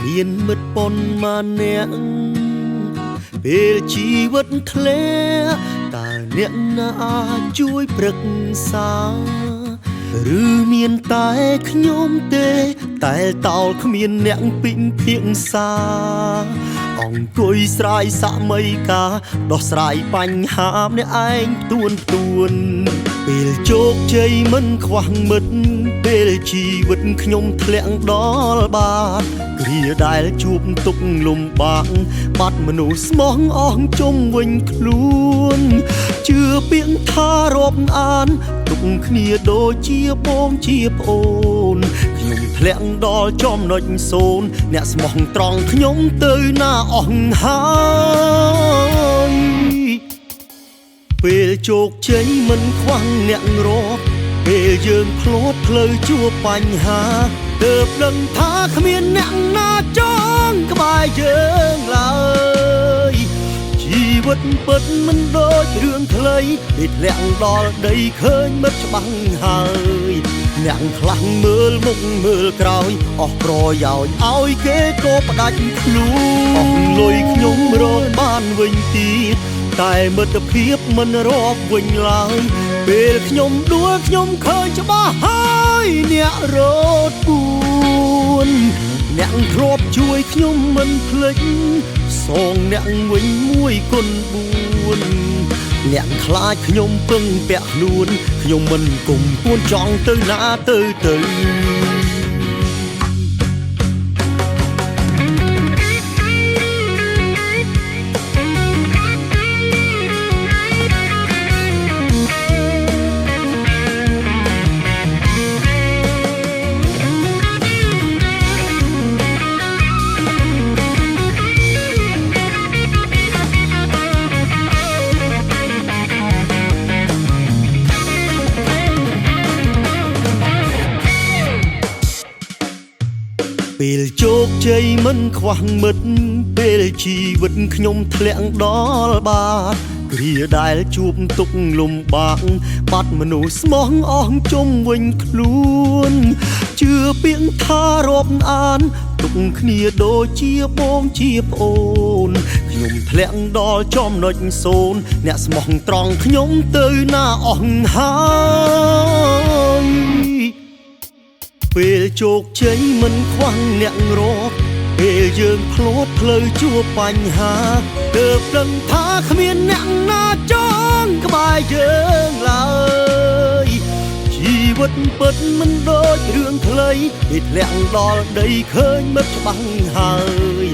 មានមិត្តប៉ុន្មានអ្នកពេលជីវិតធ្លាតើអ្នកណាអាចជួយប្រឹក្សាឬមានតែខ្ញុំទេតែតោលគ្មានអ្នកពិភាក្សាអង្គុយស្រាយសាមីកាដោះស្រាយបញ្ហាម្នាក់ឯងផ្ទួនពេលជោគជ័យមិនខ្វះមិត្តពេលជីវិតខ្ញុំធ្លាក់ដល់បាតគ្រាដែលជួបទុក្ខលំបាកបាត់មនុស្សស្មោះអស់ជុំវិញខ្លួនជឿពាក្យថារាប់អានទុកគ្នាដូចជាបងជាប្អូនខ្ញុំធ្លាក់ដល់ចំណុចសូន្យអ្នកស្មោះត្រង់ខ្ញុំទៅណាអស់ហើយពេលជោគជ័យមិនខ្វះអ្នករាប់ពេលយើងភ្លោតផ្លូវជួបបញ្ហាទើបដឹងថាគ្មានអ្នកណាចង់ក្បែរយើងឡើយជីវិតពិតមិនដូចរឿងខ្លីពេលធ្លាក់ដល់ដីឃើញមិត្តច្បាស់ហើយអ្នកខ្លះមើលមុខមើលក្រោយអស់ប្រយោជន៍ឲ្យគេក៏ផ្ដាច់ខ្លួនអស់លុយខ្ញុំរកបានវិញទៀតតែមិត្តភាពមិនរាប់វិញឡើយពេលខ្ញុំដួលខ្ញុំឃើញច្បាស់ហើយអ្នករត់ពួនអ្នកធ្លាប់ជួយខ្ញុំមិនភ្លេចសងអ្នកវិញ1គុណ4អ្នកខ្លាចខ្ញុំពឹងពាក់ខ្លួនខ្ញុំមិនគុំពួនចង់ទៅណាទៅពេលជោគជ័យមិនខ្វះមិត្តពេលជីវិតខ្ញុំធ្លាក់ដល់បាតគ្រាដែលជួបទុក្ខលំបាកបាត់មនុស្សស្មោះអស់ជុំវិញខ្លួនជឿពាក្យថារាប់អានទុកគ្នាដូចជាបងជាប្អូនខ្ញុំធ្លាក់ដល់ចំណុចសូន្យអ្នកស្មោះត្រង់ខ្ញុំទៅណាអស់ហើយពេលជោគជ័យមិនខ្វះអ្នករាប់ពេលយើងភ្លោតផ្លូវជួបបញ្ហាទើបដឹងថាគ្មានអ្នកណាចង់ក្បែរយើងឡើយជីវិតពិតមិនដូចរឿងខ្លីពេលធ្លាក់ដល់ដីឃើញមិត្តច្បាស់ហើយ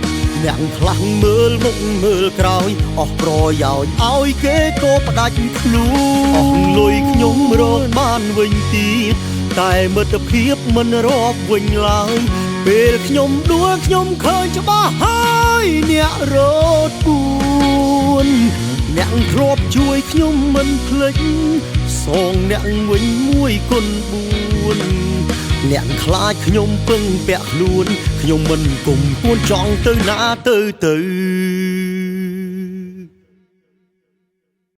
អ្នកខ្លះមើលមុខមើលក្រោយអស់ប្រយោជន៍ឲ្យគេក៏ផ្ដាច់ខ្លួនអស់លុយខ្ញុំរកបានវិញទៀតតែមិត្តភាពមិនរាប់វិញឡើយពេលខ្ញុំដួលខ្ញុំឃើញច្បាស់ហើយអ្នករត់ពួនអ្នកធ្លាប់ជួយខ្ញុំមិនភ្លេចសងអ្នកវិញ1គុណ4អ្នកខ្លាចខ្ញុំពឹងពាក់ខ្លួនខ្ញុំមិនគុំពួនចង់ទៅណាទៅ